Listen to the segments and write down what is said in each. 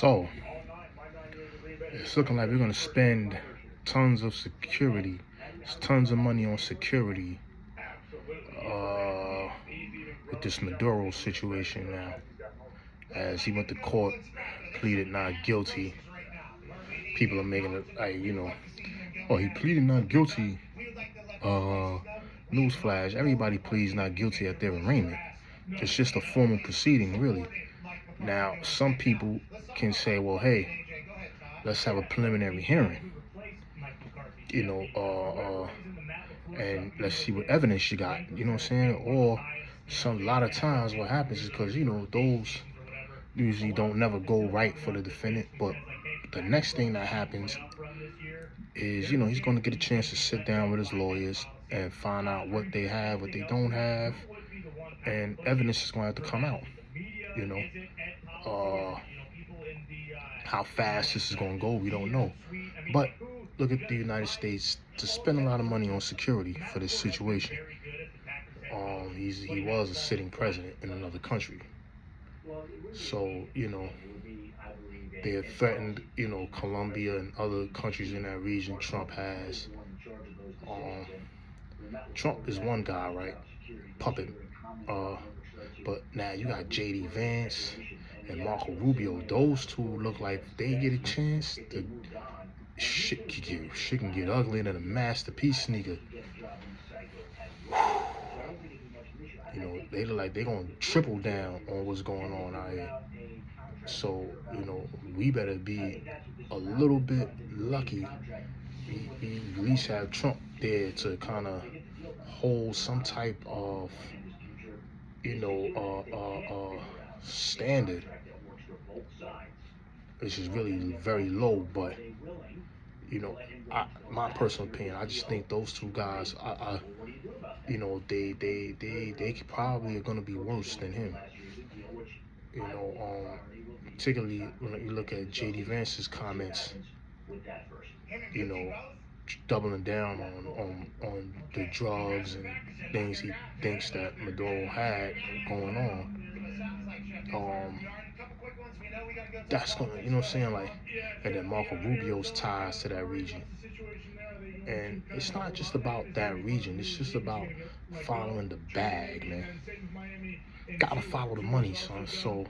So it's looking like we're gonna spend tons of security, tons of money on security, with this Maduro situation now. As he went to court, pleaded not guilty. People are making it like, oh, he pleaded not guilty. Newsflash: everybody pleads not guilty at their arraignment. It's just a formal proceeding, really. Now, some people can say, well, hey, let's have a preliminary hearing, you know, and let's see what evidence you got, you know what I'm saying? Or a lot of times what happens is because, those usually don't never go right for the defendant, but the next thing that happens is, he's going to get a chance to sit down with his lawyers and find out what they have, what they don't have, and evidence is going to have to come out, you know. How fast this is going to go, we don't know. But look at the United States to spend a lot of money on security for this situation. He was a sitting president in another country. So, they have threatened, Colombia and other countries in that region. Trump has. Trump is one guy, right? Puppet. But now you got J.D. Vance and Marco Rubio. Those two look like they get a chance to shit can get uglier than a masterpiece sneaker. They look like they're gonna triple down on what's going on out here. So, we better be a little bit lucky. We at least have Trump there to kind of hold some type of, standard, which is really very low. But, my personal opinion, I just think those two guys, they probably are going to be worse than him. Particularly when you look at J.D. Vance's comments, doubling down on the drugs and things he thinks that Maduro had going on. That's gonna, like, and then Marco Rubio's ties to that region. And it's not just about that region, it's just about following the bag, man. Gotta follow the money, son. So,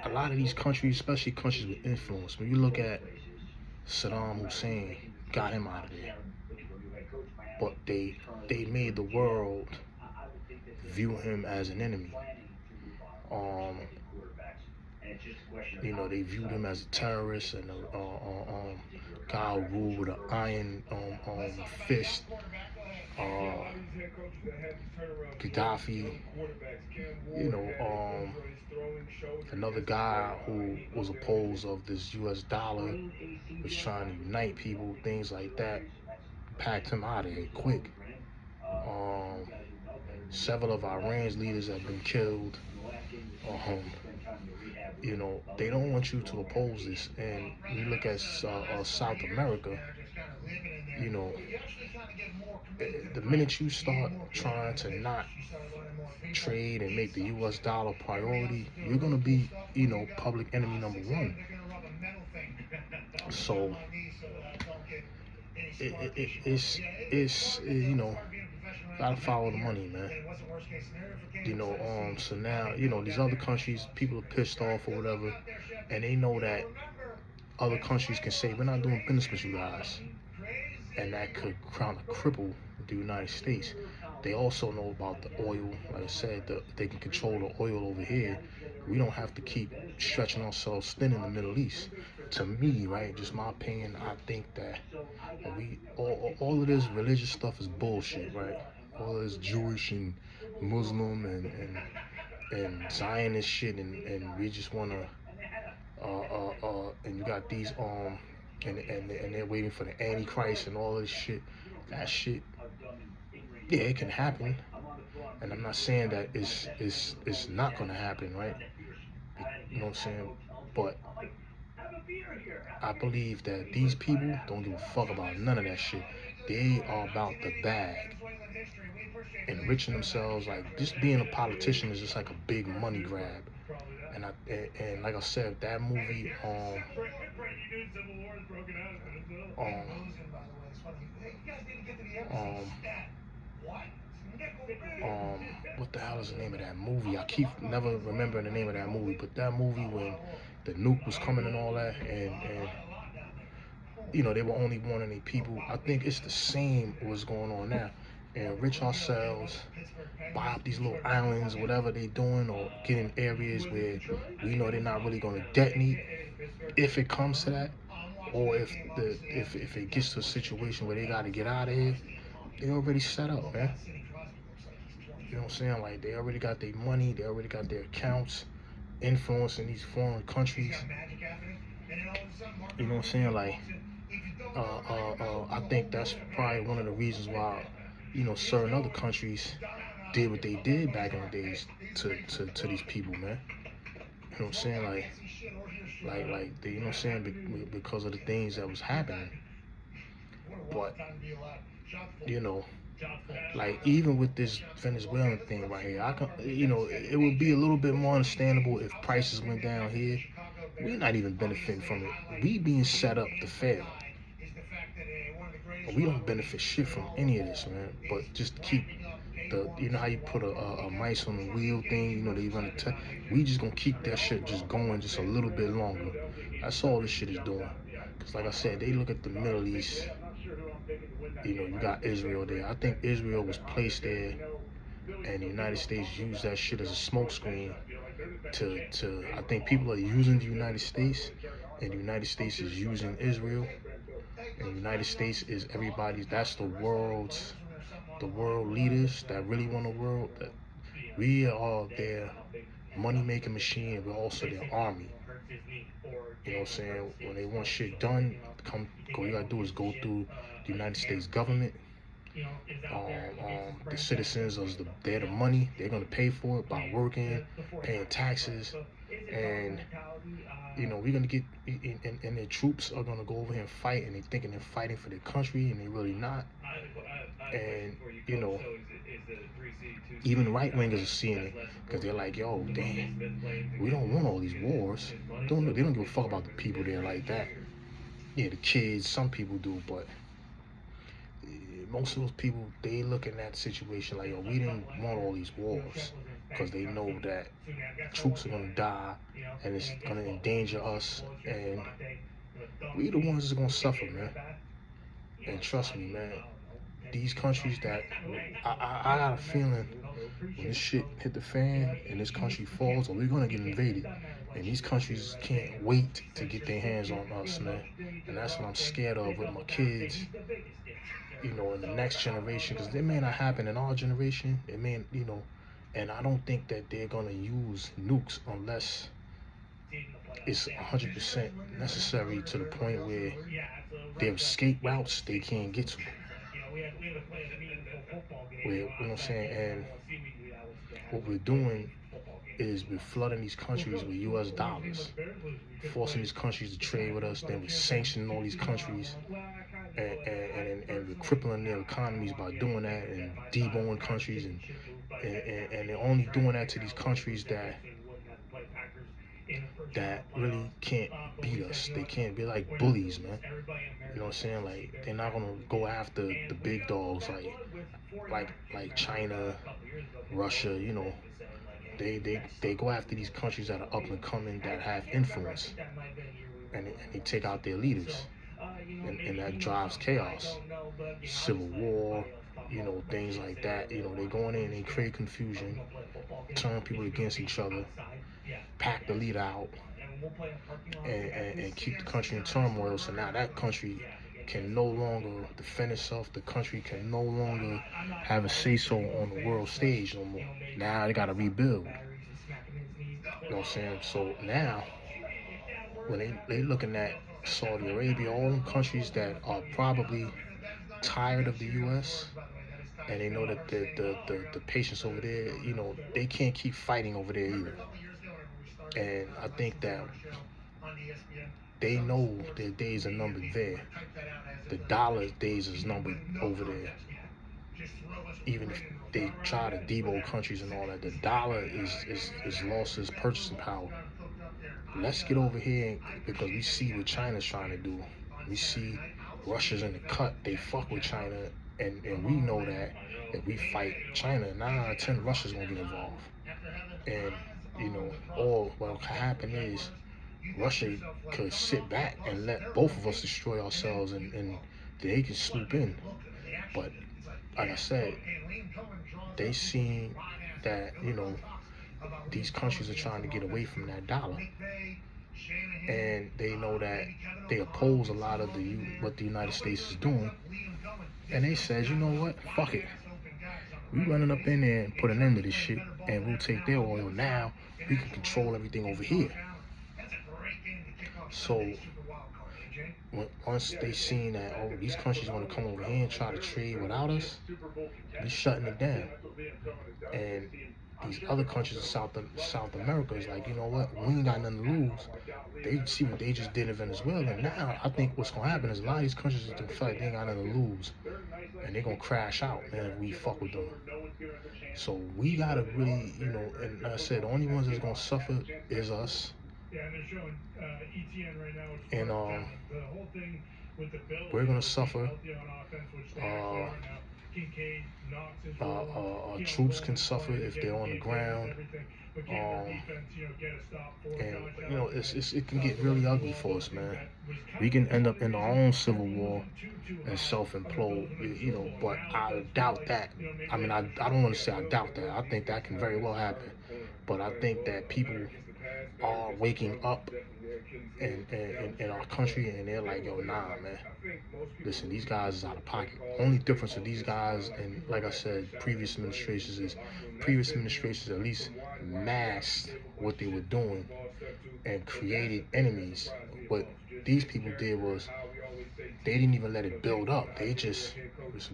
a lot of these countries, especially countries with influence, when you look at Saddam Hussein, got him out of there. But they made the world view him as an enemy. They viewed him as a terrorist and a guy who ruled with an iron fist. Gaddafi, another guy who was opposed of this U.S. dollar, was trying to unite people, things like that, packed him out of here quick. Several of Iran's leaders have been killed. They don't want you to oppose this. And when you look at South America, the minute you start trying to not trade and make the U.S. dollar priority, you're gonna be, public enemy number one. So it's gotta follow the money, man. So now, these other countries, people are pissed off or whatever, and they know that other countries can say, we're not doing business with you guys. And that could kind of cripple the United States. They also know about the oil. Like I said, they can control the oil over here. We don't have to keep stretching ourselves thin in the Middle East. To me, right, just my opinion, I think that all of this religious stuff is bullshit, right? All this Jewish and Muslim and Zionist shit, and we just want to, and you got these, and they're waiting for the Antichrist and all this shit. That shit, yeah, it can happen. And I'm not saying that it's not gonna happen, right? You know what I'm saying? But I believe that these people don't give a fuck about none of that shit. They are about the bag, enriching themselves. Like, just being a politician is just like a big money grab. And and like I said, that movie, um, um, what the hell is the name of that movie? I keep never remembering the name of that movie, but that movie when the nuke was coming and all that, and you know they were only wanting their people. I think it's the same what's going on now. Enrich ourselves, buy up these little islands, whatever they doing, or get in areas where we know they're not really going to detonate if it comes to that, or if it gets to a situation where they got to get out of here. They already set up, man. You know what I'm saying? Like they already got their money, they already got their accounts, influencing these foreign countries. You know what I'm saying? Like, I think that's probably one of the reasons why, you know, certain other countries did what they did back in the days to these people, man. You know what I'm saying? Like they, you know what I'm saying? Because of the things that was happening. But, you know, like even with this Venezuelan thing right here, I can, you know, it would be a little bit more understandable if prices went down here. We're not even benefiting from it. We being set up to fail. We don't benefit shit from any of this, man. But just keep the, you know how you put a mice on the wheel thing, you know, they run we just gonna keep that shit just going just a little bit longer. That's all this shit is doing. Because like I said, they look at the Middle East, you know, you got Israel there. I think Israel was placed there and the United States used that shit as a smokescreen to I think people are using the United States and the United States is using Israel. And the United States is everybody's, that's the world leaders that really want a world. That we are their money making machine, we're also their army. You know what I'm saying? When they want shit done, all you gotta do is go through the United States government. The citizens they're the money, they're gonna pay for it by working, paying taxes, and you know we're gonna get and their troops are gonna go over here and fight, and they thinking they're fighting for their country, and they really not. And you know, even right wingers are seeing it because they're like, yo, damn, we don't want all these wars. They don't give a fuck about the people there like that. Yeah, the kids, some people do, but most of those people, they look in that situation like, yo, we didn't want all these wars because they know that troops are gonna die and it's gonna endanger us, and we the ones that's gonna suffer, man. And trust me, man, these countries that I got a feeling when this shit hit the fan and this country falls, or we're gonna get invaded. And these countries can't wait to get their hands on us, man. And that's what I'm scared of with my kids, you know, in the next generation, because it may not happen in our generation. It may, you know, and I don't think that they're gonna use nukes unless it's 100% necessary to the point where their escape routes they can't get to. You know what I'm saying? And what we're doing is we're flooding these countries with US dollars, forcing these countries to trade with us, then we're sanctioning all these countries, and we're crippling their economies by doing that, and deboning countries, and they're only doing that to these countries that really can't beat us. They can't be like bullies, man. You know what I'm saying? Like they're not gonna go after the big dogs like China, Russia. You know, they go after these countries that are up and coming that have influence, and they take out their leaders, and that drives chaos, civil war. You know, things like that. You know, they go in there and they create confusion, turn people against each other, pack the leader out, and keep the country in turmoil. So now that country can no longer defend itself. The country can no longer have a say-so on the world stage no more. Now they got to rebuild. You know what I'm saying? So now, when they looking at Saudi Arabia, all them countries that are probably tired of the U.S., and they know that the patients over there, you know, they can't keep fighting over there either. And I think that they know their days are numbered there. The dollar days is numbered over there. even if they try to debo countries and all that, the dollar is lost its purchasing power. Let's get over here because we see what China's trying to do. We see Russia's in the cut. They fuck with China, and we know that if we fight China, 9 out of 10 Russia's gonna get involved. And all what can happen is Russia could sit back and let both of us destroy ourselves, and they can swoop in. But like I said, they seen that these countries are trying to get away from that dollar, and they know that they oppose a lot of what the United States is doing, and they said, you know what, fuck it, we running up in there and put an end to this shit, and we'll take their oil. Now we can control everything over here. So once they seen that, oh, these countries want to come over here and try to trade without us, we shutting it down. And these other countries in South America is like, you know what, we ain't got nothing to lose. They see what they just did in Venezuela, and now I think what's gonna happen is a lot of these countries feel like they ain't got nothing to lose, and they're gonna crash out, man, if we fuck with them. So we gotta really, and like I said, the only ones that's gonna suffer is us. And we're gonna suffer. Our troops can suffer if they're on the ground. And it can get really ugly for us, man. We can end up in our own civil war and self-implode, but I doubt that. I mean, I don't want to say I doubt that. I think that can very well happen. But I think that people are waking up in our country, and they're like, yo, nah, man. Listen, these guys is out of pocket. Only difference with these guys, and like I said, previous administrations at least masked what they were doing and created enemies. What these people did was they didn't even let it build up. They just,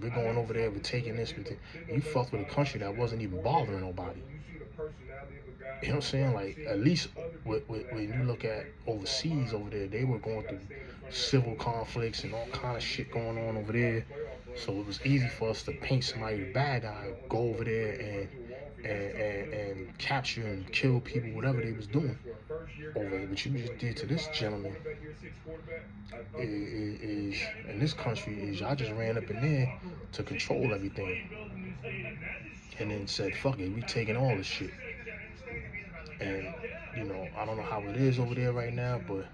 we're going over there, we're taking this. You fucked with a country that wasn't even bothering nobody. You know what I'm saying? Like, at least when you look at overseas over there, they were going through civil conflicts and all kind of shit going on over there. So it was easy for us to paint somebody the bad guy, go over there and capture and kill people, whatever they was doing over there. What you just did to this gentleman is in this country is y'all just ran up in there to control everything, and then said, fuck it, we taking all this shit. And I don't know how it is over there right now, but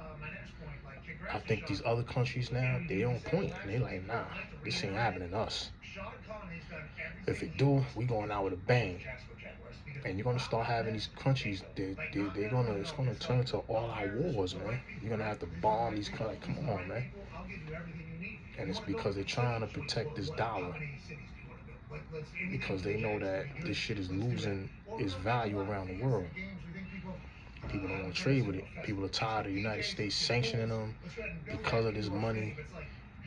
I think these other countries now, they on point, and they like, nah, this ain't happening to us. If it do, we going out with a bang. And you're gonna start having these countries, it's gonna turn to all out wars, man. You're gonna have to bomb these countries. Like, come on, man. And it's because they're trying to protect this dollar, because they know that this shit is losing its value around the world. People don't want to trade with it. People are tired of the United States sanctioning them because of this money,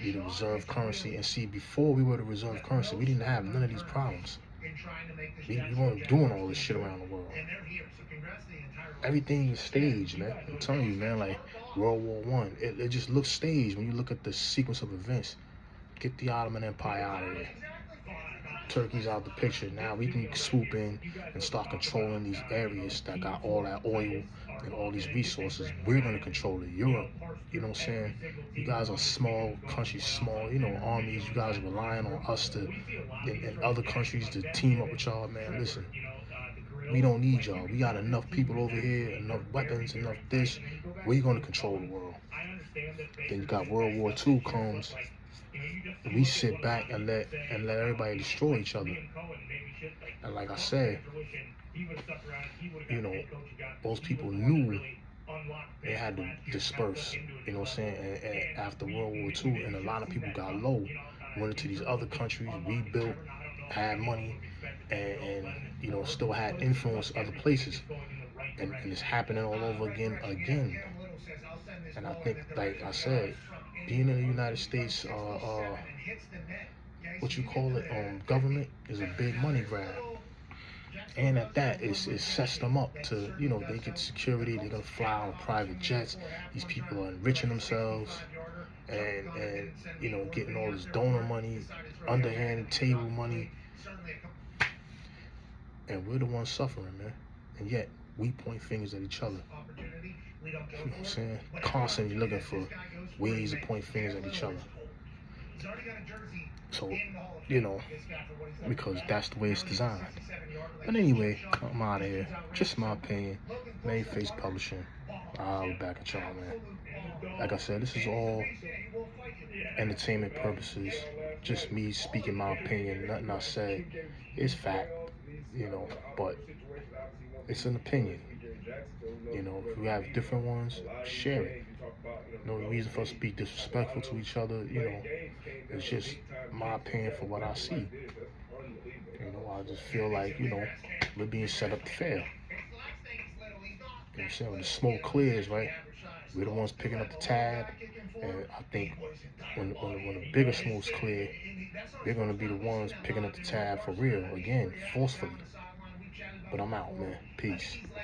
be the reserve currency. And see, before we were the reserve currency, we didn't have none of these problems. We weren't doing all this shit around the world. Everything is staged, man. I'm telling you, man, like World War I, it just looks staged when you look at the sequence of events. Get the Ottoman Empire out of there. Turkey's out the picture. Now we can swoop in and start controlling these areas that got all that oil and all these resources. We're going to control it. Europe, you know what I'm saying? You guys are small countries, small, armies. You guys are relying on us and other countries to team up with y'all, man. Listen, we don't need y'all. We got enough people over here, enough weapons, enough this. We're going to control the world. Then you got World War II comes. We sit back and let everybody destroy each other. And like I said, those people knew they had to disperse, you know what I'm saying, and after World War II, and a lot of people got low, went into these other countries, rebuilt, had money, and still had influence other places. And it's happening all over again. And I think, like I said, being in the United States, government is a big money grab. And at that, it sets them up to, they get security, they're going to fly on private jets. These people are enriching themselves. and getting all this donor money, underhanded table money, and we're the ones suffering, man. And yet we point fingers at each other. You know what I'm saying? Constantly looking for ways to point fingers at each other. So, because that's the way it's designed. But anyway, I'm out of here. Just my opinion. Mayface Publishing. I'll be back at y'all, man. Like I said, this is all entertainment purposes. Just me speaking my opinion. Nothing I say is fact, but it's an opinion. If we have different ones, share it. No reason for us to be disrespectful to each other. It's just my opinion for what I see. I just feel like, we're being set up to fail. You know what I'm saying? When the smoke clears, right? We're the ones picking up the tab. And I think when the bigger smoke's clear, we're going to be the ones picking up the tab for real, again, forcefully. But I'm out, man. Peace.